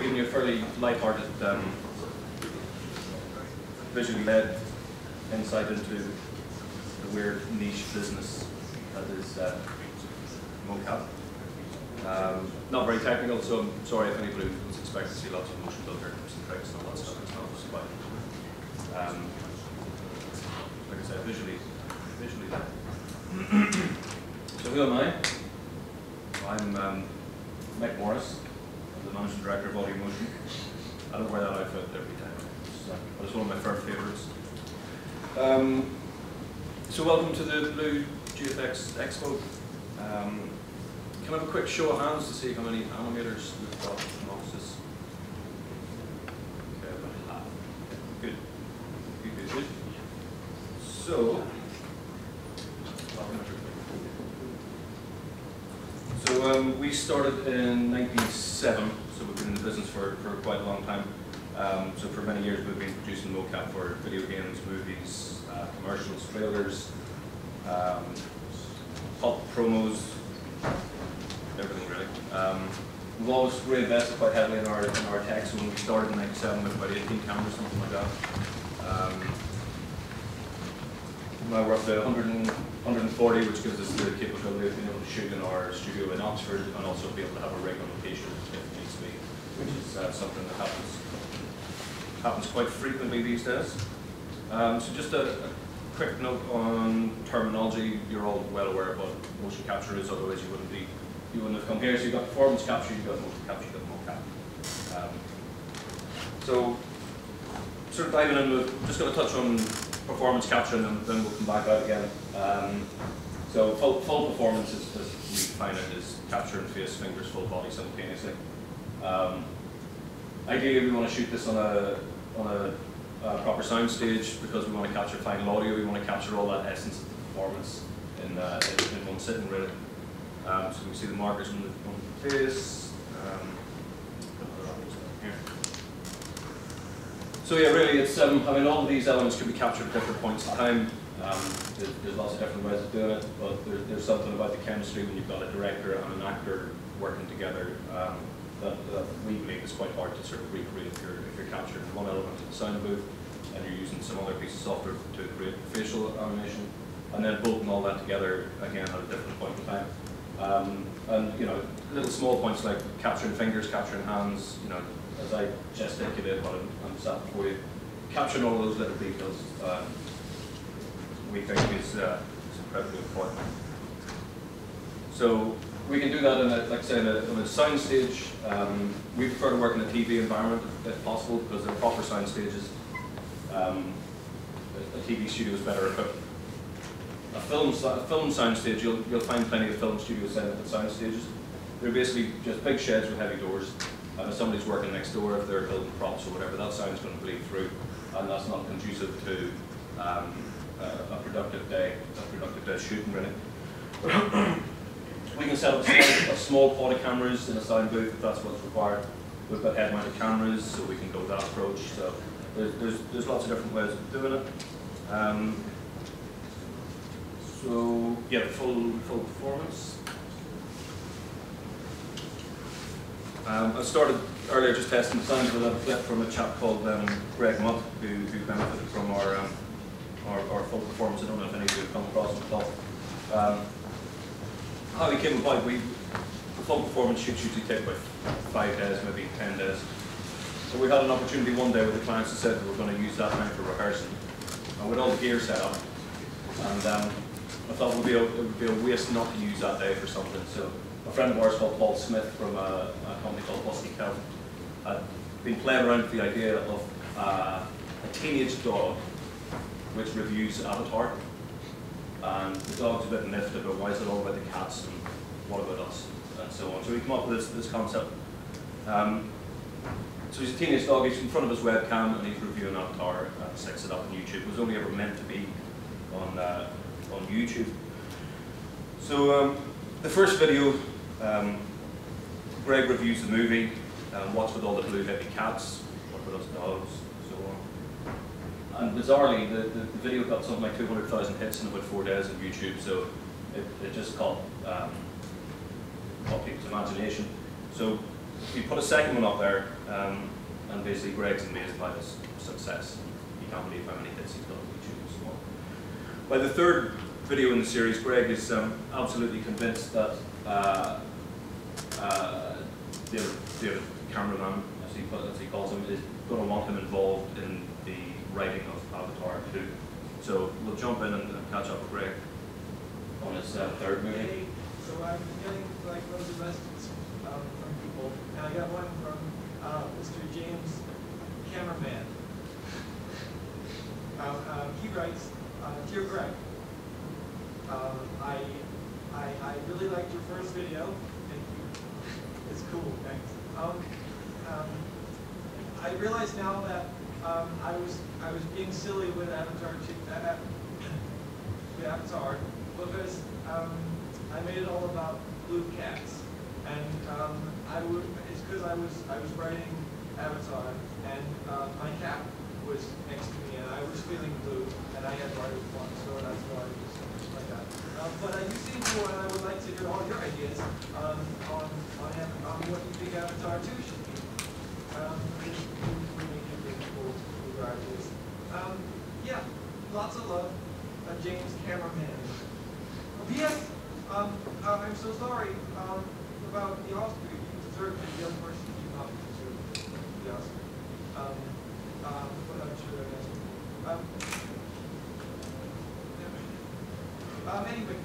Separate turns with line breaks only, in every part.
giving you a fairly light-hearted, visually led insight into the weird niche business that is mocap. Not very technical, so I'm sorry if anybody was expecting to see lots of motion builder tips and tricks and all that stuff. It's not just about, like I said, visually led. So who am I? I'm Mick Morris. I'm the managing director of Audio Motion. I don't wear that outfit every time. It's one of my first favourites. So welcome to the bluegfx Expo. Can I have a quick show of hands to see how many animators we've got in offices? Okay, about half. Good. Good. So, we started in 1997, so we've been in the business for quite a long time. So for many years we've been producing mocap for video games, movies, commercials, trailers, pop promos, everything really. We've always reinvested quite heavily in our tech, so when we started in 1997 with about 18 cameras, something like that. Now we're up to 140, which gives us the capability of being able to shoot in our studio in Oxford and also be able to have a rig on location if it needs to be, which is something that happens quite frequently these days. So just a quick note on terminology. You're all well aware of what motion capture is, otherwise you wouldn't have come here. So you've got performance capture, you've got motion capture, you've got mocap. So sort of diving in, we're just going to touch on performance capture and then we'll come back out again. So full performance, as we define it, is capturing face, fingers, full body simultaneously. Ideally, we want to shoot this on a proper sound stage because we want to capture final audio. We want to capture all that essence of the performance in one sitting, really. So we can see the markers on the face. So yeah, really, it's I mean, all of these elements can be captured at different points in time. There's lots of different ways of doing it, but there's something about the chemistry when you've got a director and an actor working together that we believe is quite hard to sort of recreate if you're capturing one element of the sound booth and you're using some other piece of software to create facial animation, and then bolting all that together again at a different point in time. And you know, little small points like capturing fingers, capturing hands, you know, as I gesticulate while I'm sat before you, capturing all those little details we think is incredibly important. So we can do that in like I say, in a sound stage. We prefer to work in a TV environment if possible because they're proper sound stages. A TV studio is better equipped. A film sound stage, you'll find plenty of film studios set up at sound stages. They're basically just big sheds with heavy doors. And if somebody's working next door, if they're building props or whatever, that sound's going to bleed through, and that's not conducive to a productive day shooting, really. We can set up a small pod of cameras in a sound booth if that's what's required. We've got head-mounted cameras, so we can go that approach. So there's lots of different ways of doing it. So yeah, full performance. I started earlier just testing the sound with a clip from a chap called Greg Mutt, who benefited from our full performance. I don't know if any of you have come across him at all. How he came about, the full performance shoots usually take about 5 days, maybe 10 days. So we had an opportunity one day with the clients that said that we're going to use that time for rehearsing. And with all the gear set up, and I thought it would be a waste not to use that day for something. So a friend of ours called Paul Smith from a company called Husky Cow had been playing around with the idea of a teenage dog which reviews Avatar. And the dog's a bit miffed about why is it all about the cats and what about us and so on. So we come up with this concept. So he's a teenage dog, he's in front of his webcam and he's reviewing Avatar and sets it up on YouTube. It was only ever meant to be on YouTube. So the first video, Greg reviews the movie, what's with all the blue hippie cats, what with us dogs, so on. And bizarrely, the video got something like 200,000 hits in about 4 days on YouTube, so it just caught people's imagination. So we put a second one up there, and basically Greg's amazed by his success. You can't believe how many hits he's got on YouTube and so on. By the third video in the series, Greg is absolutely convinced that the cameraman, as he calls him, is going to want him involved in the writing of Avatar 2. So we'll jump in and catch up with Greg on his third movie.
Hey, so I'm getting like loads of messages from people, and I got one from Mr. James Cameraman. He writes, "Dear Greg, I really liked your first video. Thank you. It's cool, thanks. I realize now that I was being silly with Avatar 2, Avatar, because I made it all about blue cats, and it's because I was writing Avatar, and my cat was next to me, and I was feeling blue, and I had writer's block, so that's why I was like that. But you seem cool, and I would like to hear all your ideas on what you think Avatar 2 should be. Ideas. Yeah, lots of love, James Cameraman. P.S. I'm so sorry about the Oscar. You deserved it. The other person did not deserve the Oscar. But I'm sure that anyway,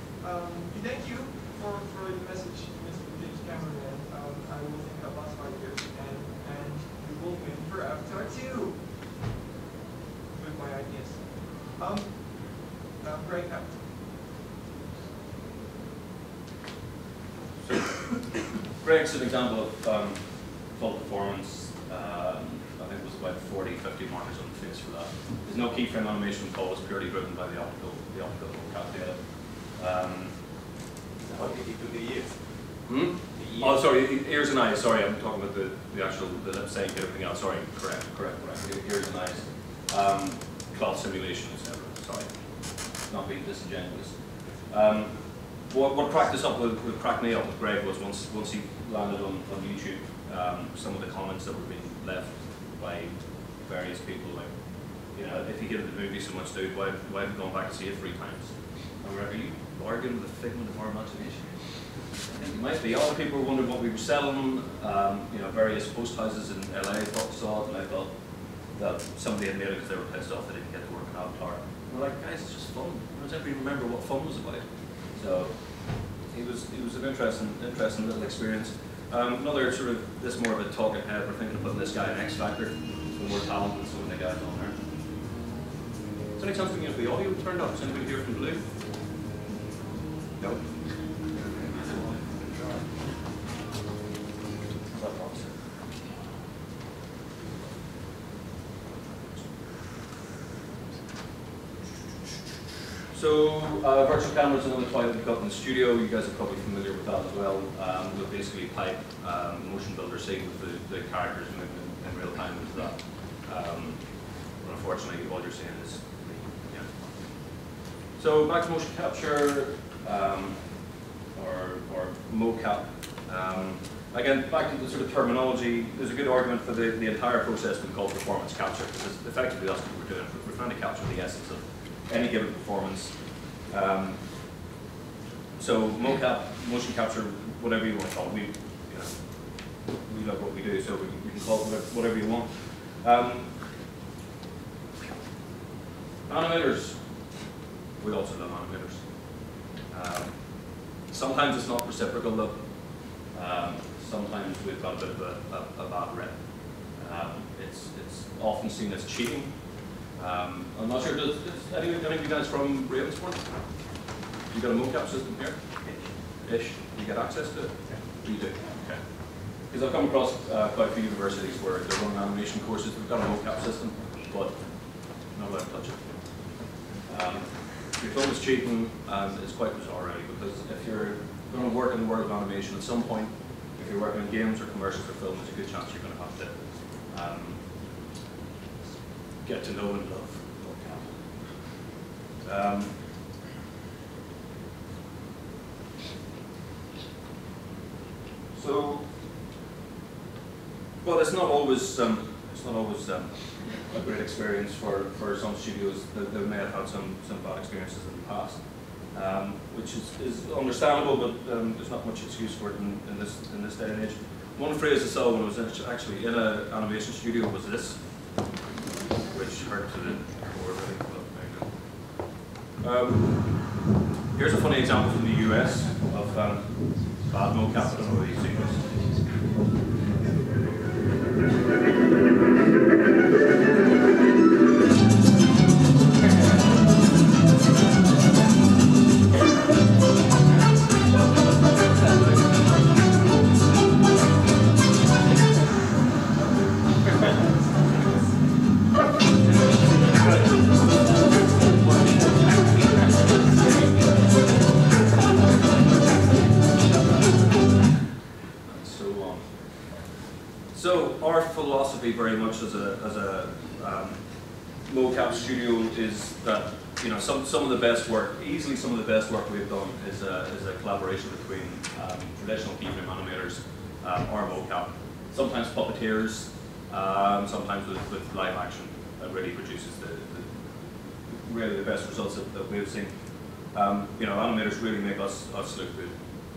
thank you for the message, Mr. James Cameraman. I will think about lots of ideas, and you will win for Avatar 2. With my ideas. Greg,
Greg's an example of full performance. I think it was about 40, 50 markers on the face for that. There's no keyframe animation at all. It's purely driven by the optical mocap data.
How did you do the ears?
Hmm?
The ears.
Oh, sorry, ears and eyes. Sorry, I'm talking about the actual lip sync and everything else. Sorry, correct. Ears and eyes. Cloth simulation, etc. Sorry, not being disingenuous. What cracked us up, what cracked me up with Greg was once he landed on YouTube, some of the comments that were being left by various people, like, you know, if you hated the movie so much, dude, why have you gone back to see it 3 times? And we're like, are you arguing with a figment of our imagination? I think it might be. Other people were wondering what we were selling. You know, various post houses in LA thought saw it, and I thought that somebody had made it because they were pissed off they didn't get to work on Avatar. And we're like, guys, it's just fun. Does anybody remember what fun was about? So it was an interesting little experience. Another sort of, this more of a talk ahead. We're thinking of putting this guy in X Factor, some more talent than some of the guys on there. Is there any chance we can get the audio turned up? Is anybody here from Blue? No. So virtual cameras is another toy that we've got in the studio. You guys are probably familiar with that as well. We'll basically pipe motion builder scene with the characters moving in real time into that. But unfortunately, all you're seeing is yeah. So back to motion capture or mocap. Again, back to the sort of terminology. There's a good argument for the entire process being called performance capture, because effectively that's what we're doing. We're trying to capture the essence of any given performance. So mocap, motion capture, whatever you want to call it. We love what we do, so we can call it whatever you want. Animators, we also love animators. Sometimes it's not reciprocal though. Sometimes we've got a bit of a bad rep. It's often seen as cheating. I'm not sure, does any of you guys from Ravensbourne? You got a mocap system here? Ish. You get access to it? You do? Okay. Because I've come across quite a few universities where they're running animation courses. We've got a mocap system, but not allowed to touch it. Your film is cheating, and it's quite bizarre really, because if you're going to work in the world of animation at some point, if you're working in games or commercials or film, there's a good chance you're going to have to get to know and love mocap. So But it's not always a great experience for some studios. They may have had some bad experiences in the past, which is understandable, but there's not much excuse for it in this day and age. One phrase I saw when I was actually in an animation studio was this, which hurt to the core really. But there you go. Here's a funny example from the US of bad mocap. I don't know whether you've seen this. So our philosophy, very much as a mocap studio, is that some of the best work, easily some of the best work we've done is a collaboration between traditional keyframe animators, our mocap, sometimes puppeteers, sometimes with live action. That really produces really the best results that we've seen. Animators really make us look good,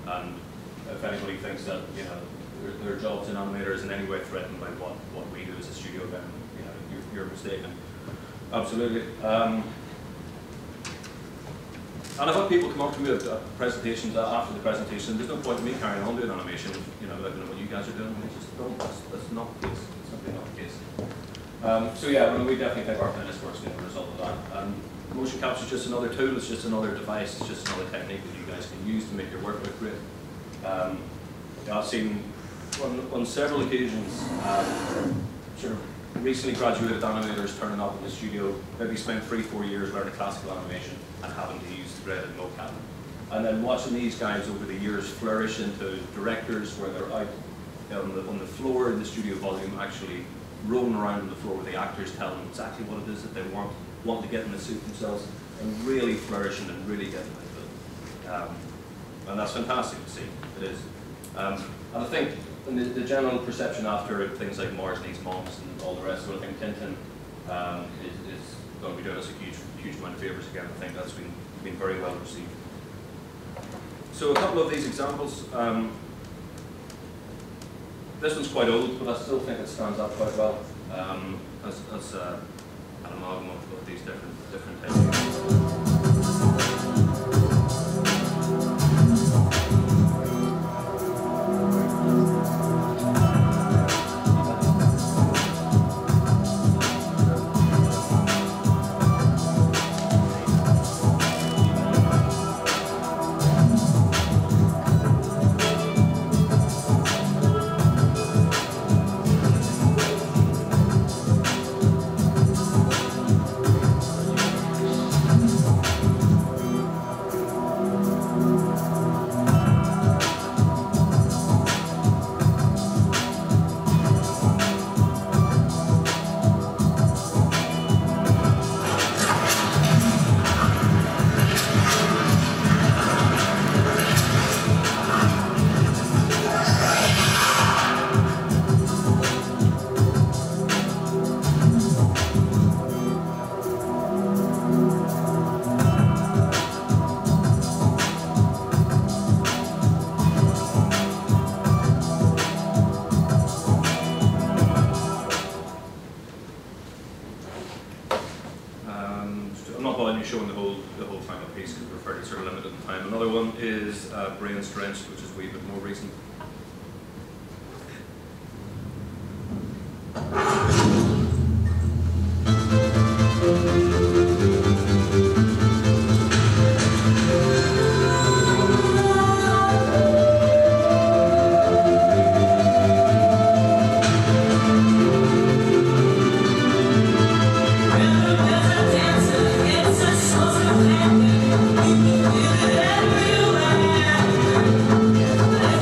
and if anybody thinks that their jobs in animator is in any way threatened by what we do as a studio, then you're mistaken. Absolutely. And I've had people come up to me at presentations after the presentation. There's no point in me carrying on doing animation. I don't know what you guys are doing. They just don't. That's not the case. It's simply not the case. So yeah, we definitely think our finished work's going to be a result of that. Motion capture is just another tool. It's just another device. It's just another technique that you guys can use to make your work look great. I've seen on several occasions sort of recently graduated animators turning up in the studio, maybe spent 3-4 years learning classical animation and having to use the dreaded mocap. And then watching these guys over the years flourish into directors where they're out on the floor in the studio volume, actually rolling around on the floor with the actors telling them exactly what it is that they want to get in the suit themselves, and really flourishing and really getting into it. And that's fantastic to see. It is. And I think the general perception after things like Mars Needs Moms and all the rest of it, I think Tintin is going to be doing us a huge amount of favours again. I think that's been very well received. So a couple of these examples. This one's quite old, but I still think it stands up quite well as an amalgam of these different techniques. Showing the whole final piece because we're fairly sort of limited in time. Another one is Brains Drenched, which is a wee bit more recent.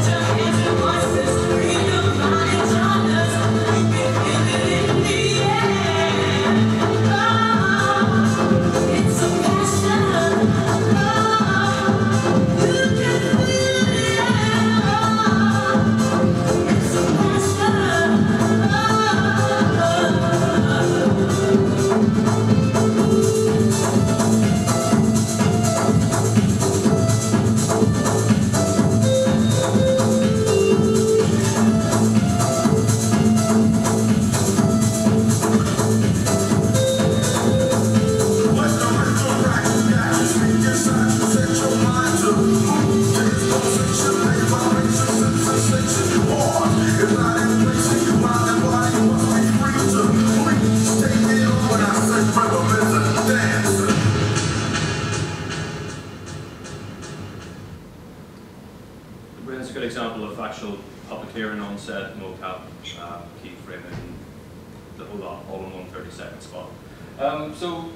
Everywhere.
whole lot, all in one 30-second spot. So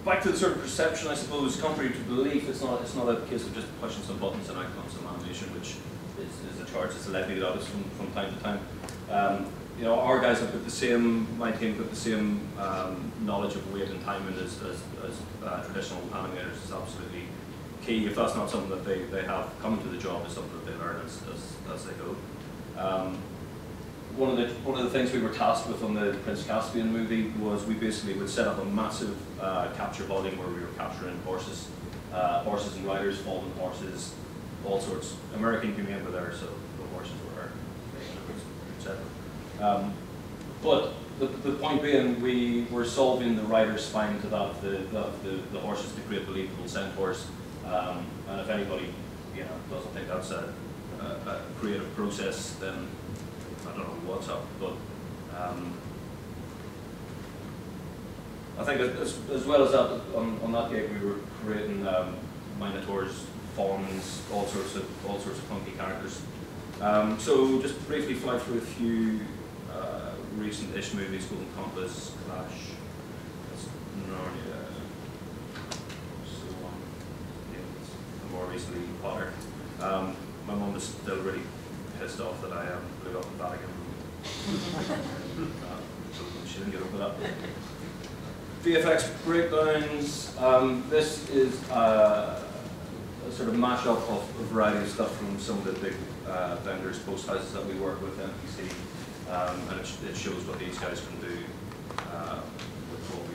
back to the sort of perception, I suppose, contrary to belief, it's not a case of just pushing some buttons and out comes some animation, which is a charge that's levied at us from time to time. You know, our guys have got the same, my team got the same knowledge of weight and timing as traditional animators. Is absolutely key. If that's not something that they have coming to the job, it's something that they learn as they go. One of the things we were tasked with on the Prince Caspian movie was we basically would set up a massive capture volume where we were capturing horses and riders, fallen horses, all sorts. American came in with there, so the horses were etc. But the point being, we were solving the rider's spine to that the horses to create believable centaurs. And if anybody, you know, doesn't think that's a creative process, then I don't know what's up. But I think as well as that, on that gig we were creating minotaurs, fawns, all sorts of funky characters. So just briefly fly through a few recent-ish movies: Golden Compass, Clash, Narnia, so on. Yeah, more recently Potter. My mum was still really pissed off that I blew up the Vatican. So she didn't get over that. VFX breakdowns. This is a sort of mashup of a variety of stuff from some of the big vendors, post houses that we work with, NPC, and it shows what these guys can do with what we.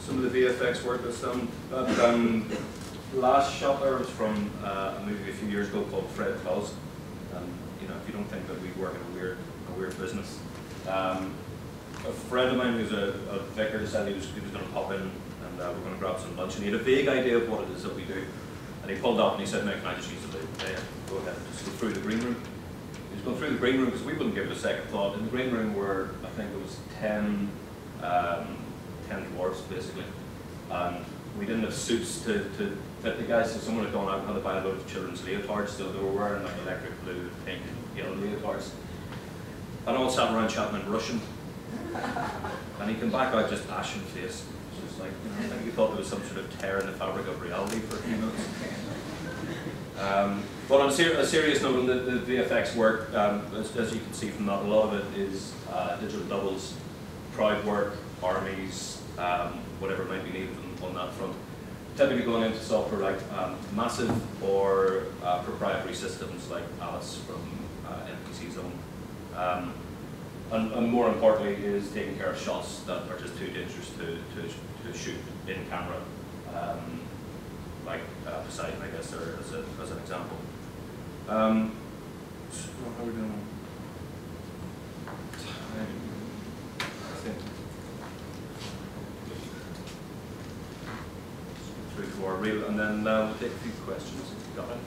Some of the VFX work that's done. Last shot there was from a movie a few years ago called Fred Claus. You know, if you don't think that we work in a weird business. A friend of mine who's a vicar decided he was going to pop in and we're going to grab some lunch, and he had a vague idea of what it is that we do. And he pulled up and he said, "Mate, can I just use the loo? Go ahead, just go through the green room." He was going through the green room because we wouldn't give it a second thought. In the green room were, I think there was 10 dwarves basically, and we didn't have suits to fit the guys, so someone had gone out and had to buy a load of children's leotards, so they were wearing like electric blue, pink and yellow leotards, and all sat around chatting in Russian, and he came back out just ashen faced, like, you know, I think you thought there was some sort of tear in the fabric of reality for a few minutes. But on a serious note, on the VFX work, as you can see from that, a lot of it is digital doubles, crowd work, armies, whatever might be needed on that front. Typically going into software like massive or proprietary systems like Alice from NPC Zone. And more importantly is taking care of shots that are just too dangerous to shoot in camera. Like Poseidon, I guess, there as an example. So how are we doing? I think through to our reel, and then we'll take a few questions if you've got any.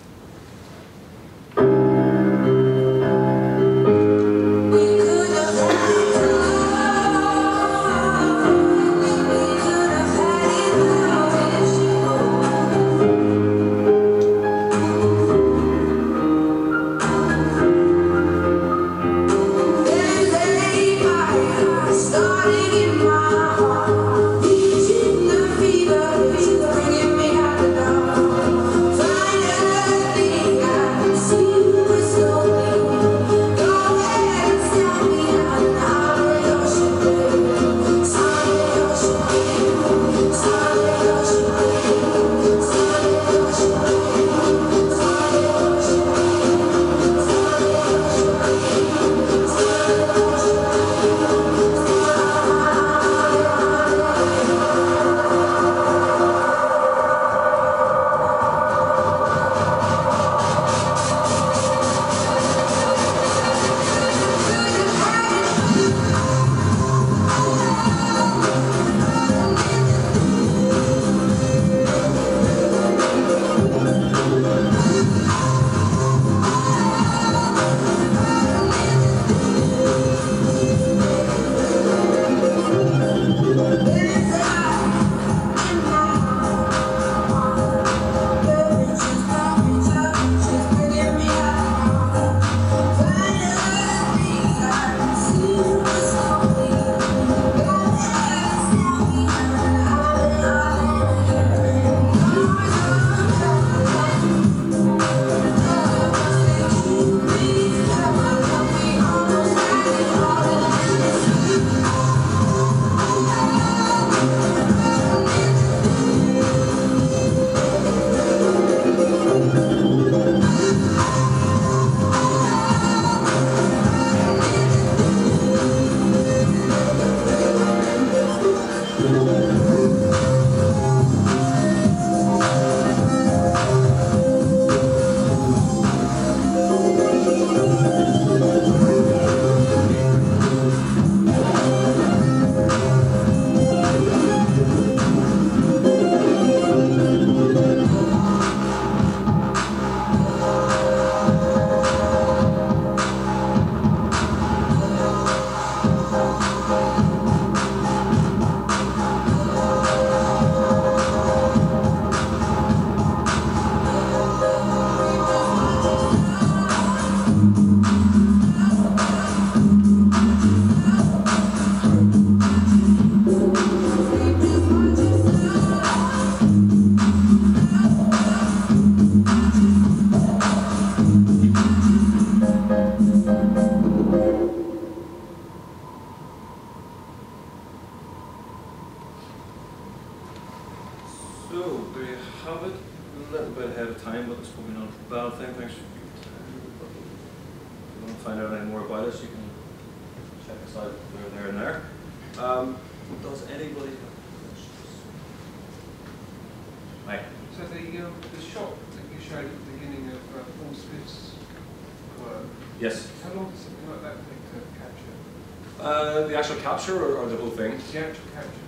Yes. How long does something like that take to capture?
The actual capture or the whole thing?
The actual capture.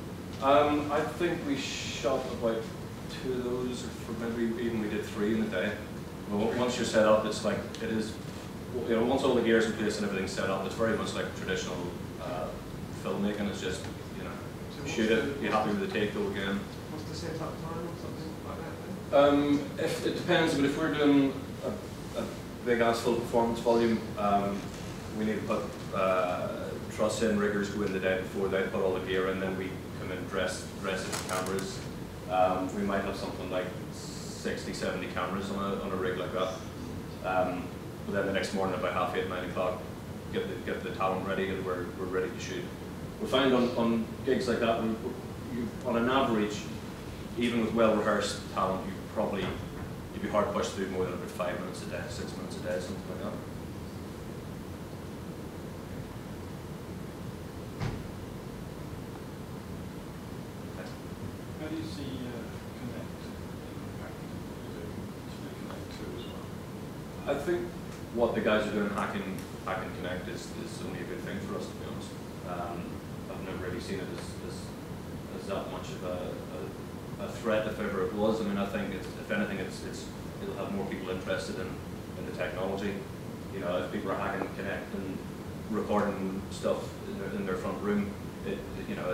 I think we shot about 2 of those, or maybe even we did 3 in a day. Well, once you're set up, it's like, it is, you know, once all the gear's in place and everything's set up, it's very much like traditional filmmaking. It's just, you know, so shoot it, be happy with the take, go again.
What's the setup time or something like that then?
If it depends, but if we're doing a big ass full performance volume, we need to put truss in, riggers go in the day before, they put all the gear in, then we come in dressed as cameras. We might have something like 60, 70 cameras on a rig like that. But then the next morning about 8:30, 9 o'clock, get the talent ready and we're ready to shoot. We find on gigs like that, on an average, even with well-rehearsed talent, you'd be hard pushed to do more than about 5 minutes a day, 6 minutes a day, something like that.
How do you see Connect impacting? Is it Connect 2 as well?
I think what the guys are doing, hacking Connect, is only a good thing for us, to be honest. I've never really seen it as that much of a threat, if ever it was. I mean, I think if anything, it'll have more people interested in the technology. You know, if people are hacking Connect and recording stuff in their front room, it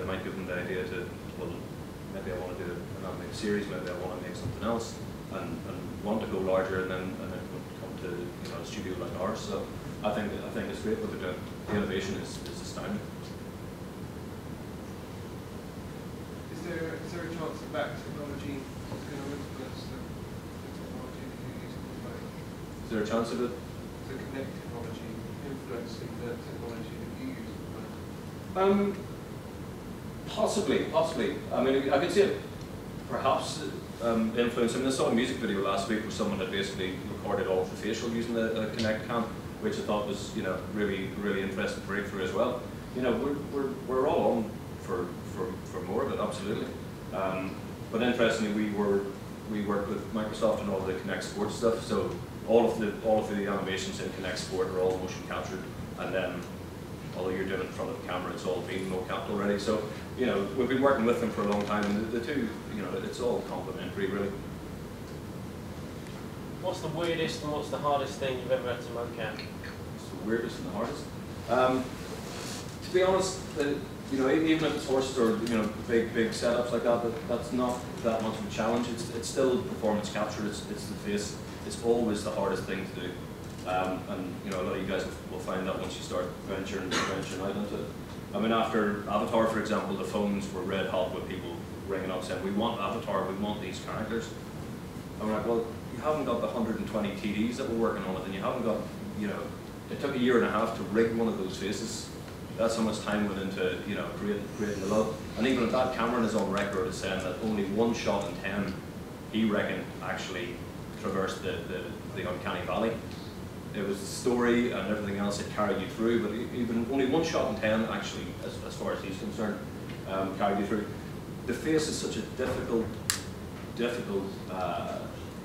might give them the idea to, well, maybe I want to do an animated series, maybe I want to make something else, and want to go larger, and then come to a studio like ours. So I think it's great what they're doing. The innovation is astounding.
Is there a chance that technology is going to influence the technology that you're using today?
Is there a chance of it?
The Connect technology influencing the technology that you use at the moment?
Possibly. I mean, I could see it perhaps influencing. I saw a music video last week where someone had basically recorded all of the facial using the Connect cam, which I thought was really interesting breakthrough as well. You know, we're all on for more of it, absolutely. But interestingly, we work with Microsoft and all the Connect Sport stuff. So all of the animations in Connect Sport are all motion captured, and then although you're doing it in front of the camera, it's all being mo-capped already. So, you know, we've been working with them for a long time, and the two, you know, it's all complementary, really.
What's the weirdest and what's the hardest thing you've ever had to mocap?
It's the weirdest and the hardest. To be honest, you know, even if it's horses or big setups like that, that's not that much of a challenge. It's still performance capture. It's the face. It's always the hardest thing to do. And you know, a lot of you guys will find that once you start venturing out into it. I mean, after Avatar, for example, the phones were red hot with people ringing up saying, "We want Avatar. We want these characters." And we're like, "Well, you haven't got the 120 TDs that we're working on it, and you haven't got, you know, it took a year and a half to rig one of those faces. That's how much time went into, you know, creating the love." And even at that, Cameron is on record as saying that only 1 shot in 10, he reckoned, actually traversed the uncanny valley. It was the story and everything else that carried you through, but even only 1 shot in 10 actually, as far as he's concerned, carried you through. The face is such a difficult,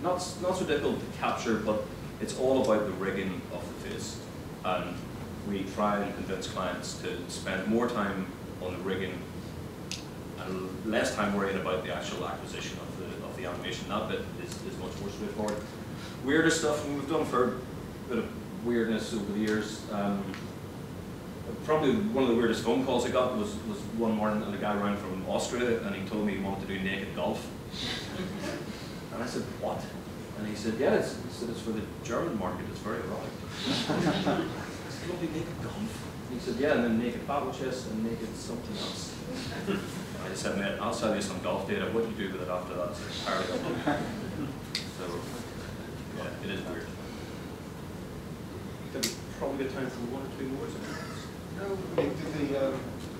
not so difficult to capture, but it's all about the rigging of the face. And we try and convince clients to spend more time on the rigging and less time worrying about the actual acquisition of the animation. That bit is much more straightforward. Weirder stuff, and we've done for a bit of weirdness over the years. Probably one of the weirdest phone calls I got was one morning, and a guy rang from Austria, and he told me he wanted to do naked golf. And I said, "What?" And he said, "Yeah, it's for the German market. It's very erotic." I said, "Lovely naked golf." And he said, "Yeah, and then naked battle chess and naked something else." And I said, "Mate, I'll sell you some golf data. What do you do with it after that?" It's entirely up to you. So, yeah, it is weird. I think it's probably a time for 1 or 2 more.
No, did the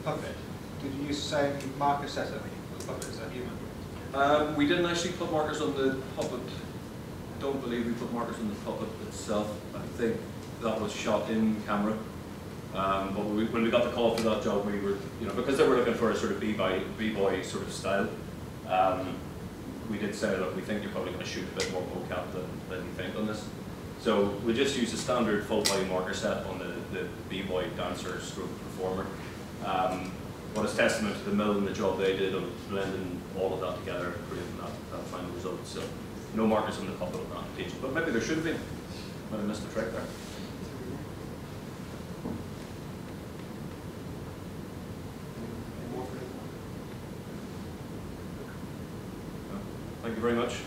puppet, did you use the same marker setup for the puppet? Is that human?
We didn't actually put markers on the puppet. Don't believe we put markers on the puppet itself. I think that was shot in camera. But when we got the call for that job, we were, you know, because they were looking for a sort of b-boy sort of style, we did say, look, we think you're probably going to shoot a bit more mocap than you think on this. So we just used a standard full body marker set on the b-boy dancer stroke performer. But it's testament to the mill and the job they did on blending all of that together and creating that final result. So no markers on the puppet on that page, but maybe there should have been. Might have missed the trick there. Thank you very much.